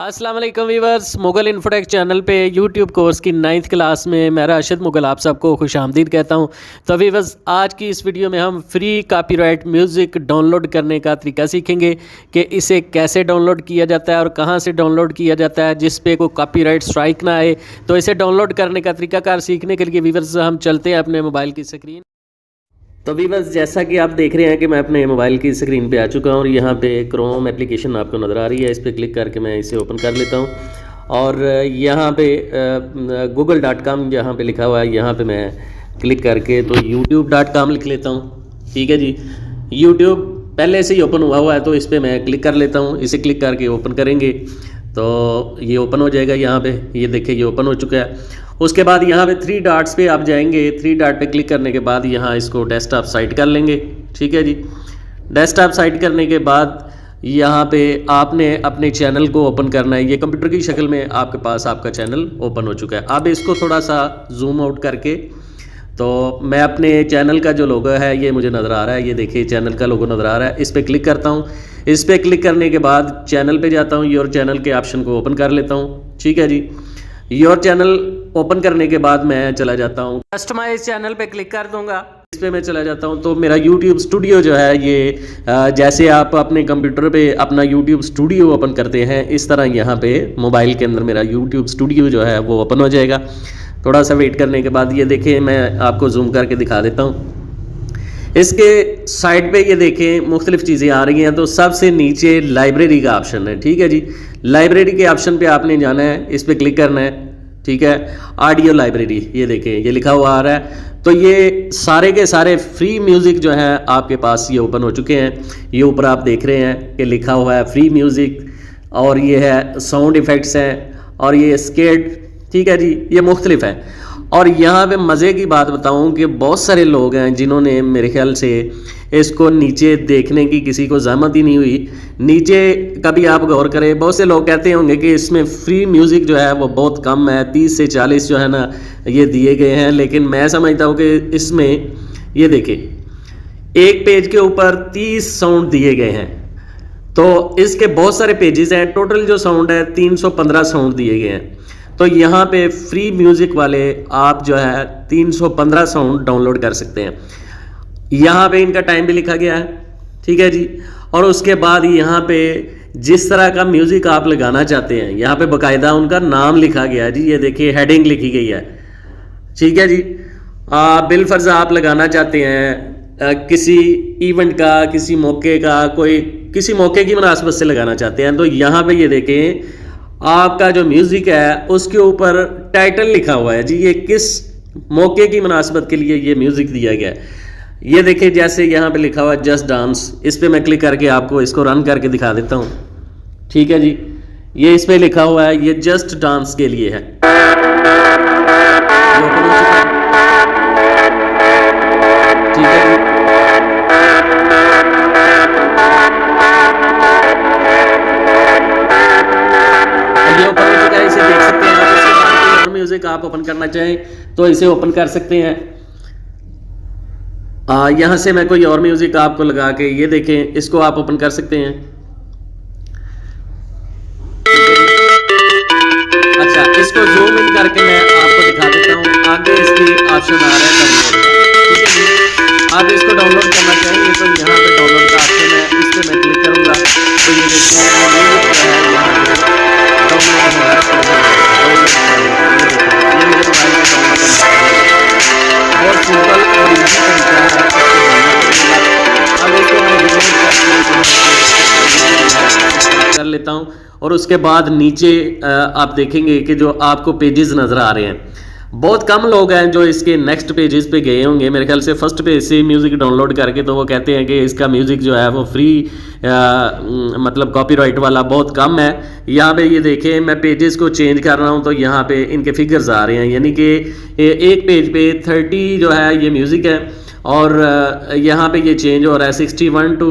अस्सलाम वालेकुम viewers, Mughal infotech channel पे यूट्यूब कोर्स की 9th क्लास में मैं राशिद मुगल आप सबको खुशामदीद कहता हूँ। तो वीवर्स, आज की इस वीडियो में हम फ्री कॉपीराइट म्यूज़िक डाउनलोड करने का तरीका सीखेंगे कि इसे कैसे डाउनलोड किया जाता है और कहाँ से डाउनलोड किया जाता है जिस पे कोई कॉपीराइट स्ट्राइक ना आए। तो इसे डाउनलोड करने का तरीकाकार सीखने के लिए वीवर्स हम चलते हैं अपने मोबाइल की स्क्रीन। तो वीवर्स, जैसा कि आप देख रहे हैं कि मैं अपने मोबाइल की स्क्रीन पे आ चुका हूँ और यहाँ पे क्रोम एप्लीकेशन आपको नज़र आ रही है। इस पर क्लिक करके मैं इसे ओपन कर लेता हूँ और यहाँ पे google.com यहाँ पे लिखा हुआ है, यहाँ पे मैं क्लिक करके तो youtube.com लिख लेता हूँ। ठीक है जी, YouTube पहले से ही ओपन हुआ है तो इस पर मैं क्लिक कर लेता हूँ। इसे क्लिक करके ओपन करेंगे तो ये ओपन हो जाएगा। यहाँ पे ये देखिए, ये ओपन हो चुका है। उसके बाद यहाँ पे 3 डॉट्स पे आप जाएंगे। 3 डॉट पे क्लिक करने के बाद यहाँ इसको डेस्कटॉप साइट कर लेंगे। ठीक है जी, डेस्कटॉप साइट करने के बाद यहाँ पे आपने अपने चैनल को ओपन करना है। ये कंप्यूटर की शक्ल में आपके पास आपका चैनल ओपन हो चुका है। अब इसको थोड़ा सा जूम आउट करके तो मैं अपने चैनल का जो लोगो है ये मुझे नज़र आ रहा है। ये देखिए, चैनल का लोगो नज़र आ रहा है। इस पर क्लिक करता हूँ। इस पर क्लिक करने के बाद चैनल पे जाता हूँ। योर चैनल के ऑप्शन को ओपन कर लेता हूँ। ठीक है जी, योर चैनल ओपन करने के बाद मैं चला जाता हूँ कस्टमाइज चैनल पे क्लिक कर दूंगा। इस पे मैं चला जाता हूँ तो मेरा YouTube स्टूडियो जो है ये जैसे आप अपने कंप्यूटर पे अपना YouTube स्टूडियो ओपन करते हैं इस तरह यहाँ पे मोबाइल के अंदर मेरा YouTube स्टूडियो जो है वो ओपन हो जाएगा। थोड़ा सा वेट करने के बाद ये देखें, मैं आपको जूम करके दिखा देता हूँ। इसके साइड पे ये देखें मुख्तलिफ चीज़ें आ रही हैं। तो सबसे नीचे लाइब्रेरी का ऑप्शन है। ठीक है जी, लाइब्रेरी के ऑप्शन पे आपने जाना है, इस पर क्लिक करना है। ठीक है, ऑडियो लाइब्रेरी, ये देखें ये लिखा हुआ आ रहा है। तो ये सारे के सारे फ्री म्यूज़िक जो है आपके पास ये ओपन हो चुके हैं। ये ऊपर आप देख रहे हैं कि लिखा हुआ है फ्री म्यूज़िक और ये है साउंड इफ़ेक्ट्स हैं और ये स्केट। ठीक है जी, ये मुख्तलिफ है। और यहाँ पे मज़े की बात बताऊँ कि बहुत सारे लोग हैं जिन्होंने मेरे ख्याल से इसको नीचे देखने की किसी को ज़हमत ही नहीं हुई। नीचे कभी आप गौर करें, बहुत से लोग कहते होंगे कि इसमें फ्री म्यूज़िक जो है वो बहुत कम है, 30 से 40 जो है ना ये दिए गए हैं। लेकिन मैं समझता हूँ कि इसमें ये देखें, एक पेज के ऊपर 30 साउंड दिए गए हैं। तो इसके बहुत सारे पेजेस हैं, टोटल जो साउंड है 315 साउंड दिए गए हैं। तो यहाँ पे फ्री म्यूज़िक वाले आप जो है 315 साउंड डाउनलोड कर सकते हैं। यहाँ पे इनका टाइम भी लिखा गया है। ठीक है जी, और उसके बाद यहाँ पे जिस तरह का म्यूज़िक आप लगाना चाहते हैं यहाँ पे बाकायदा उनका नाम लिखा गया है। जी ये देखिए, हेडिंग लिखी गई है। ठीक है जी, बिलफर्ज आप लगाना चाहते हैं किसी इवेंट का, किसी मौके का, कोई किसी मौके की मुनासबत से लगाना चाहते हैं तो यहाँ पे ये देखें आपका जो म्यूज़िक है उसके ऊपर टाइटल लिखा हुआ है। जी ये किस मौके की मुनासबत के लिए ये म्यूज़िक दिया गया है। ये देखिए, जैसे यहाँ पे लिखा हुआ है जस्ट डांस, इस पे मैं क्लिक करके आपको इसको रन करके दिखा देता हूँ। ठीक है जी, ये इस पे लिखा हुआ है ये जस्ट डांस के लिए है। ठीक है जी, ये ओपन हो चुका है, इसे देख सकते हैं आप। इसके बाद कोई म्यूजिक आप ओपन करना चाहें तो इसे ओपन कर सकते हैं। यहाँ से मैं कोई और म्यूजिक आपको लगा के ये देखें, इसको आप ओपन कर सकते हैं। अच्छा, इसको जूम इन करके मैं आपको दिखा देता हूँ। आगे इसकी ऑप्शन आ रहा है डाउनलोड। ठीक है जी, आप इसको डाउनलोड करना चाहेंगे तो यहाँ पे डाउनलोड का ऑप्शन है, इस पर मैं क्लिक करूँगा तो ये देखिए डाउनलोड हो रहा है। बहुत सिंपल और इजी तरीका है। अब इसको मैं कर लेता हूँ और उसके बाद नीचे आप देखेंगे कि जो आपको पेजेस नज़र आ रहे हैं, बहुत कम लोग हैं जो इसके नेक्स्ट पेजेस पे गए होंगे। मेरे ख्याल से फर्स्ट पेज से म्यूज़िक डाउनलोड करके तो वो कहते हैं कि इसका म्यूज़िक जो है वो फ्री मतलब कॉपीराइट वाला बहुत कम है। यहाँ पे ये देखें, मैं पेजेस को चेंज कर रहा हूँ तो यहाँ पे इनके फिगर्स आ रहे हैं, यानी कि एक पेज पे 30 जो है ये म्यूज़िक है और यहाँ पे ये चेंज हो रहा है 61 to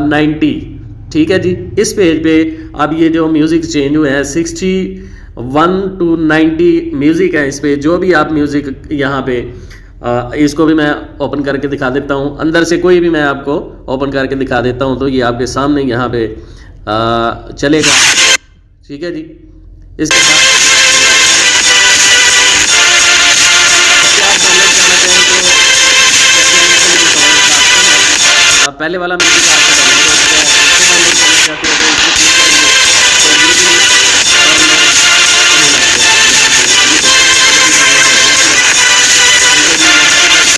90। ठीक है जी, इस पेज पे अब ये जो म्यूज़िक चेंज हुए हैं 61 to 90 म्यूज़िक है। इस पे जो भी आप म्यूज़िक यहाँ पे इसको भी मैं ओपन करके दिखा देता हूँ। अंदर से कोई भी मैं आपको ओपन करके दिखा देता हूँ तो ये आपके सामने यहाँ पे चलेगा। ठीक है जी। इसके साथ पहले वाला म्यूजिक आपको डाउनलोड हो चुका है, इसको डाउनलोड करना चाहते हो तो इसको क्लिक करेंगे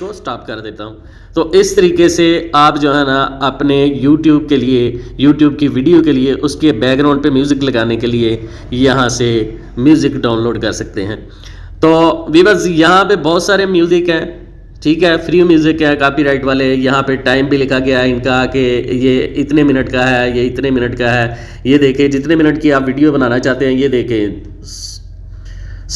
तो को स्टॉप कर देता हूँ। तो इस तरीके से आप जो है ना अपने YouTube के लिए, YouTube की वीडियो के लिए, उसके बैकग्राउंड पे म्यूज़िक लगाने के लिए यहाँ से म्यूज़िक डाउनलोड कर सकते हैं। तो व्यूअर्स यहाँ पे बहुत सारे म्यूज़िक हैं, ठीक है, फ्री म्यूज़िक है, कॉपीराइट वाले। यहाँ पे टाइम भी लिखा गया है इनका कि ये इतने मिनट का है, ये इतने मिनट का है। ये देखें जितने मिनट की आप वीडियो बनाना चाहते हैं, ये देखें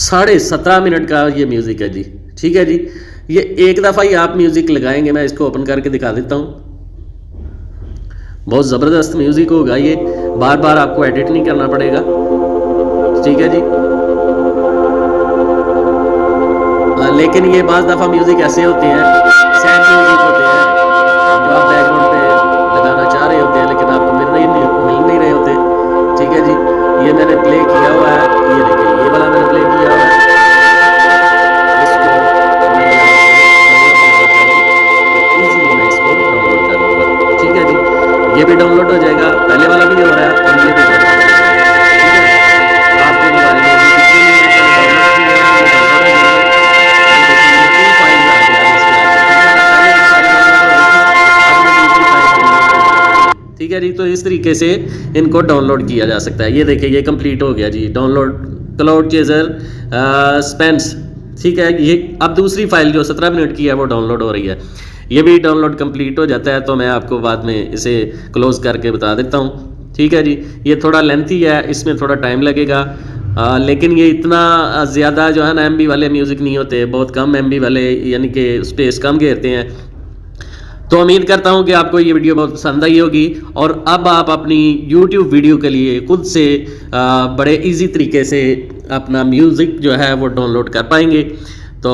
17.5 मिनट का ये म्यूज़िक है जी, ठीक है जी। ये एक दफ़ा ही आप म्यूज़िक लगाएंगे, मैं इसको ओपन करके दिखा देता हूँ। बहुत ज़बरदस्त म्यूज़िक होगा ये, बार बार आपको एडिट नहीं करना पड़ेगा, ठीक है जी। लेकिन ये बाज़ दफ़ा म्यूज़िक ऐसे होते हैं, सैड म्यूज़िक होते हैं जो आप बैकग्राउंड पे लगाना चाह रहे होते हैं लेकिन आपको मिल नहीं रहे होते, ठीक है जी। ये मैंने प्ले किया हुआ है, ये देखिए ये वाला मैंने प्ले किया हुआ है। ये भी डाउनलोड हो जाएगा, पहले वाला भी हो रहा है और ये भी हो रहा है, ठीक है। आपके मोबाइल में भी ठीक है जी। तो इस तरीके से इनको डाउनलोड किया जा सकता है। ये देखिए ये कंप्लीट हो गया जी, डाउनलोड क्लाउड चेजर स्पेंस, ठीक है। ये अब दूसरी फाइल जो 17 मिनट की है वो डाउनलोड हो रही है, ये भी डाउनलोड कंप्लीट हो जाता है। तो मैं आपको बाद में इसे क्लोज़ करके बता देता हूँ, ठीक है जी। ये थोड़ा लेंथी है, इसमें थोड़ा टाइम लगेगा, लेकिन ये इतना ज़्यादा जो है ना MB वाले म्यूज़िक नहीं होते, बहुत कम MB वाले, यानी कि स्पेस कम घेरते हैं। तो उम्मीद करता हूँ कि आपको ये वीडियो बहुत पसंद आई होगी और अब आप अपनी YouTube वीडियो के लिए खुद से बड़े इजी तरीके से अपना म्यूज़िक जो है वो डाउनलोड कर पाएंगे। तो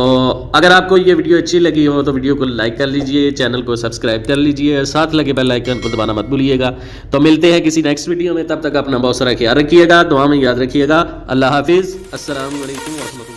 अगर आपको ये वीडियो अच्छी लगी हो तो वीडियो को लाइक कर लीजिए, चैनल को सब्सक्राइब कर लीजिए, साथ लगे बेल आइकन को दबाना मत भूलिएगा। तो मिलते हैं किसी नेक्स्ट वीडियो में, तब तक अपना बहुत सारा ख्याल रखिएगा, दुआ में याद रखिएगा। अल्लाह हाफिज़, अस्सलाम वालेकुम।